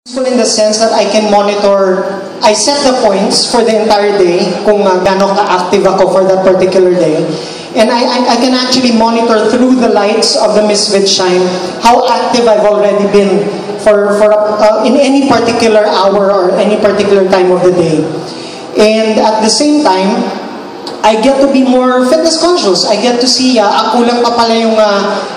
In the sense that I can monitor, I set the points for the entire day kung gaano ka-active ako for that particular day. And I can actually monitor through the lights of the Misfit Shine how active I've already been for in any particular hour or any particular time of the day. And at the same time, I get to be more fitness conscious. I get to see, kulang pa pala yung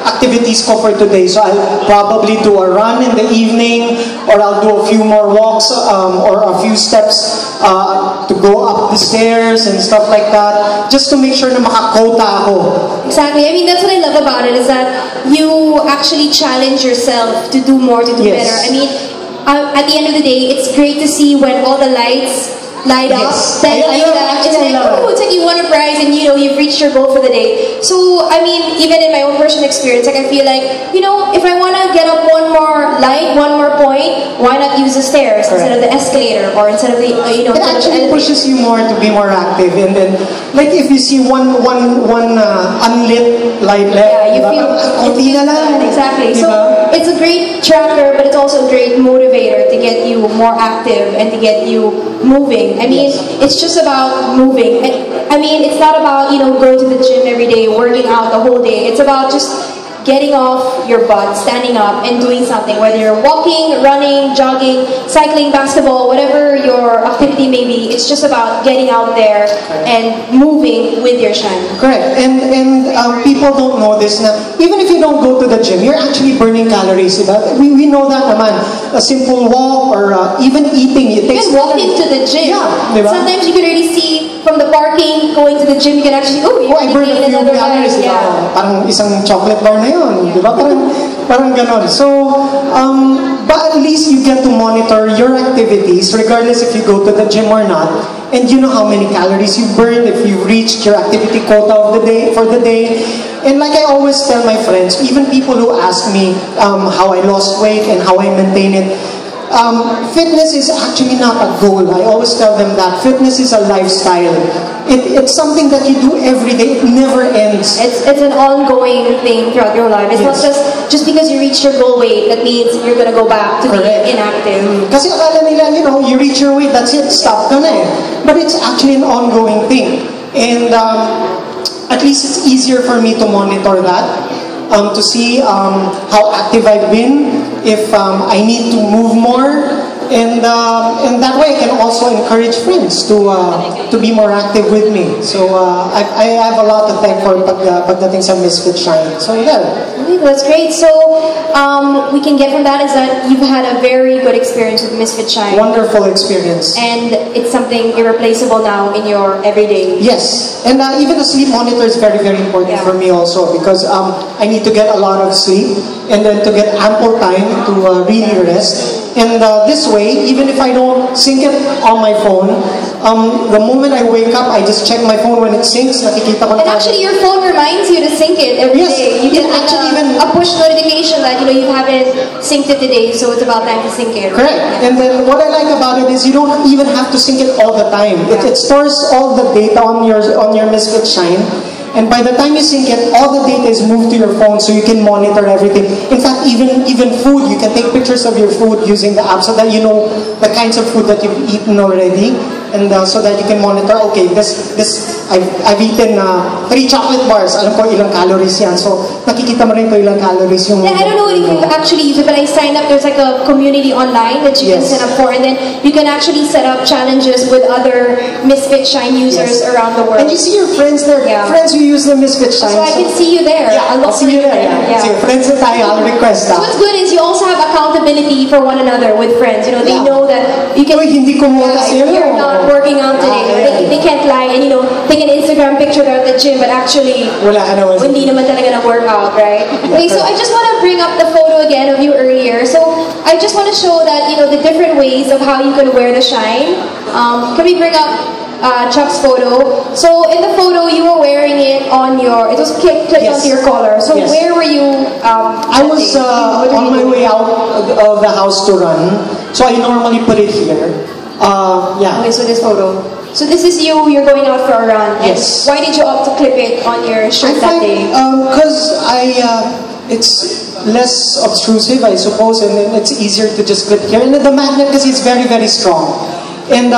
activities ko for today. So I'll probably do a run in the evening, or I'll do a few more walks, or a few steps to go up the stairs and stuff like that, just to make sure na makakota ako. Exactly. I mean, that's what I love about it, is that you actually challenge yourself to do more, to do better. I mean, at the end of the day, it's great to see when all the lights light up. Then it's like you won a prize and you've reached your goal for the day. So I mean, even in my own personal experience, like I feel like, if I want to get up one more light, one more point, why not use the stairs instead of the escalator, or instead of the it actually pushes you more to be more active. And then, like, if you see one unlit light left, you feel exactly. So it's a great tracker, but it's also a great motivator to get you more active and to get you moving. I mean, it's just about moving. I mean, it's not about, going to the gym every day, working out the whole day. It's about just getting off your butt, standing up, and doing something. Whether you're walking, running, jogging, cycling, basketball, whatever your activity may be, it's just about getting out there and moving with your shine. Correct. And people don't know this na, even if you don't go to the gym, you're actually burning calories. We know that naman. A simple walk or even eating, it takes. You can walk into the gym. Yeah, sometimes you can already see from the parking, going to the gym, you can actually, I burn a few calories. Parang isang chocolate bar na yun, di ba? Parang ganon. So, but at least you get to monitor your activities, regardless if you go to the gym or not, and you know how many calories you burned, if you reached your activity quota of the day for the day. And like I always tell my friends, even people who ask me how I lost weight and how I maintain it, fitness is actually not a goal. I always tell them that fitness is a lifestyle. It's something that you do every day. It never ends. It's an ongoing thing throughout your life. It's not just because you reach your goal weight that means you're gonna go back to being inactive. Kasi akala nila, you reach your weight, that's it, stop ka na eh. But it's actually an ongoing thing. And at least it's easier for me to monitor that. To see how active I've been, if I need to move more, and that way I can also encourage friends to be more active with me. So I have a lot to thank for pagdating sa Misfit Shine. So yeah. That's great. So we can get from that is that you've had a very good experience with Misfit Shine. Wonderful experience. And it's something irreplaceable now in your everyday. Yes. And even the sleep monitor is very, very important for me also, because I need to get a lot of sleep and then to get ample time to really rest. And this way, even if I don't sync it on my phone, the moment I wake up, I just check my phone. When it syncs, nakikita ko na. And actually, your phone reminds you to sync it every day. You get actually even a push notification that you haven't synced it today, so it's about time to sync it. Correct. Yeah. And then what I like about it is you don't even have to sync it all the time. It stores all the data on your Misfit Shine. And by the time you sync it, all the data is moved to your phone, so you can monitor everything. In fact, even food, you can take pictures of your food using the app so that you know the kinds of food that you've eaten already, and so that you can monitor. Okay, I've eaten 3 chocolate bars. Alam ko ilang calories yan. So nakikita mo rin ito ilang calories yung. Yeah, I don't know if you've actually used it, but I signed up. There's like a community online that you can sign up for, and then you can actually set up challenges with other Misfit Shine users around the world. And you see your friends there. Friends who use the Misfit Shine. So I can see you there. Yeah, I'll see you there. Yeah. So friends that I'll request. So what's good is you also have accountability for one another with friends. They know that you can. Hindi ko you're not working out today. They can't lie and take an Instagram picture they're at the gym, but actually hindi naman talaga na-workout, right? Okay, so I just want to bring up the photo again of you earlier. So I just want to show that the different ways of how you can wear the shine. Can we bring up Chuck's photo? So in the photo, you were wearing it on it was clipped onto your collar. So where were you? I was on my way out of the house to run. So I normally put it here. Okay, so this photo. So this is you're going out for a run. Yes. Why did you opt to clip it on your shirt that day? Because it's less obtrusive, I suppose, and then it's easier to just clip here. And the magnet, because it's very, very strong. And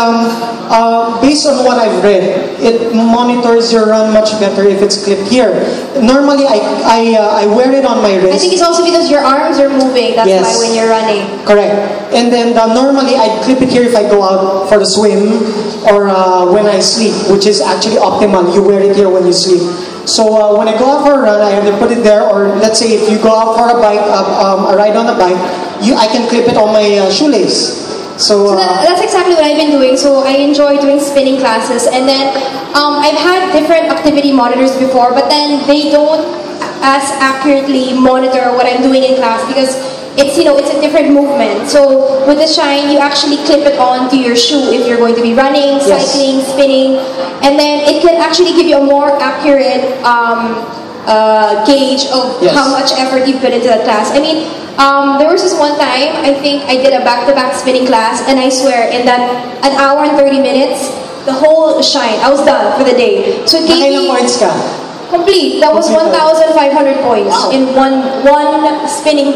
based on what I've read, it monitors your run much better if it's clipped here. Normally, I wear it on my wrist. I think it's also because your arms are moving. That's Yes. why when you're running. Correct. And then normally I clip it here if I go out for the swim or when I sleep, which is actually optimal. You wear it here when you sleep. So when I go out for a run, I either put it there, or let's say if you go out for a bike, a ride on a bike, I can clip it on my shoelace. So That's exactly what I've been doing. So I enjoy doing spinning classes, and then I've had different activity monitors before, but then they don't as accurately monitor what I'm doing in class because it's it's a different movement. So with the Shine, you actually clip it onto your shoe if you're going to be running, cycling, spinning, and then it can actually give you a more accurate gauge of how much effort you put into that class. I mean, there was this one time, I think I did a back-to-back spinning class, and I swear, in that 1 hour and 30 minutes, the whole Shine, I was done for the day. So it gave me... points ka? Complete. That was 1,500 points in one spinning,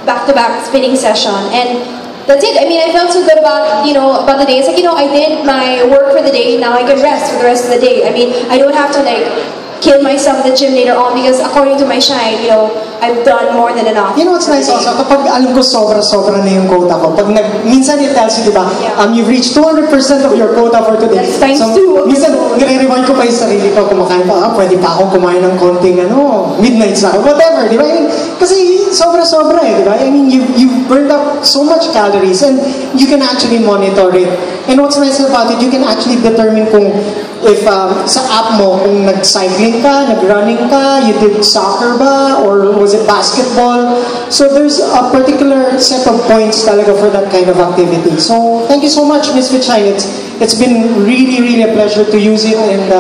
back-to-back spinning session. And that's it. I mean, I felt so good about, about the day. It's like, I did my work for the day, now I can rest for the rest of the day. I mean, I don't have to, kill myself in the gym later on because according to my Shine, I've done more than enough. You know what's nice also? Kapag alam ko sobra-sobra na yung quota ko, pag minsan it tells you, di ba, you've reached 200% of your quota for today. That's times 2. Minsan, nire-remind ko pa yung sarili ko, kumakain pa, pwede pa ako kumain ng konting, midnight snack, whatever, di ba? Kasi sobra-sobra di ba? I mean, you've burned up so much calories and you can actually monitor it. And what's nice about it, you can actually determine kung if sa app mo, kung nag-cycling ka, nag-running ka, you did soccer ba, or was it basketball? So there's a particular set of points talaga for that kind of activity. So thank you so much, Ms. Vichai. It's been really, really a pleasure to use it, and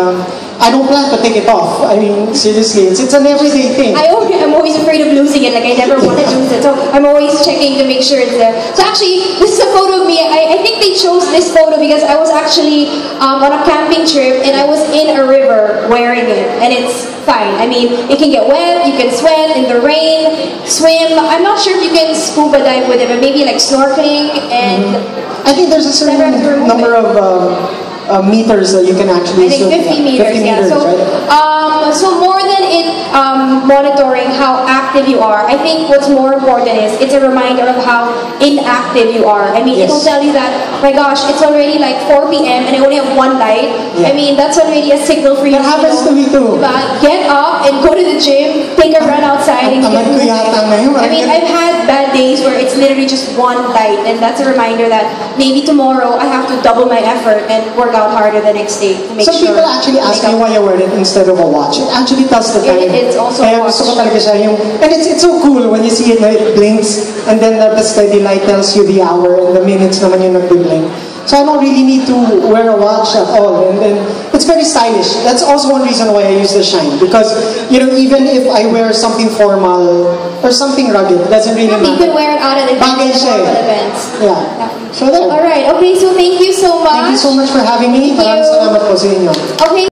I don't plan to take it off. I mean, seriously, it's an everyday thing. I'm always afraid of losing it. I never want to lose it. So I'm always checking to make sure it's there. So actually, this is a photo of me. I think they chose this photo because I was actually on a camping trip and I was in a river wearing it. And it's fine. I mean, it can get wet, you can sweat in the rain, swim. I'm not sure if you can scuba dive with it, but maybe like snorkeling and... I think there's a certain number of meters that you can actually... I think 50 meters, 50 meters, so, right? So more than it monitoring how active you are, I think what's more important is it's a reminder of how inactive you are. I mean, it'll tell you that, oh my gosh, it's already like 4 p.m. and I only have one light. I mean, that's already a signal for you. That happens to me too. Get up and go to the gym, take a run outside. And I mean, I've had bad days where it's literally just one light, and that's a reminder that maybe tomorrow I have to double my effort and work out harder the next day to make Some sure. people actually ask me why I wear it instead of a watch. It actually tells the time. It's also Kaya gusto ko talaga siya yung, and it's so cool when you see it, it blinks, and then the steady light tells you the hour, and the minutes naman yung nagbi-blink. So I don't really need to wear a watch at all, and then it's very stylish. That's also one reason why I use the Shine, because even if I wear something formal or something rugged, it doesn't really matter. You can wear it out at events. Yeah. So there. All right. Okay. So thank you so much. Thank you so much for having me. Maraming salamat po sa inyo. Okay.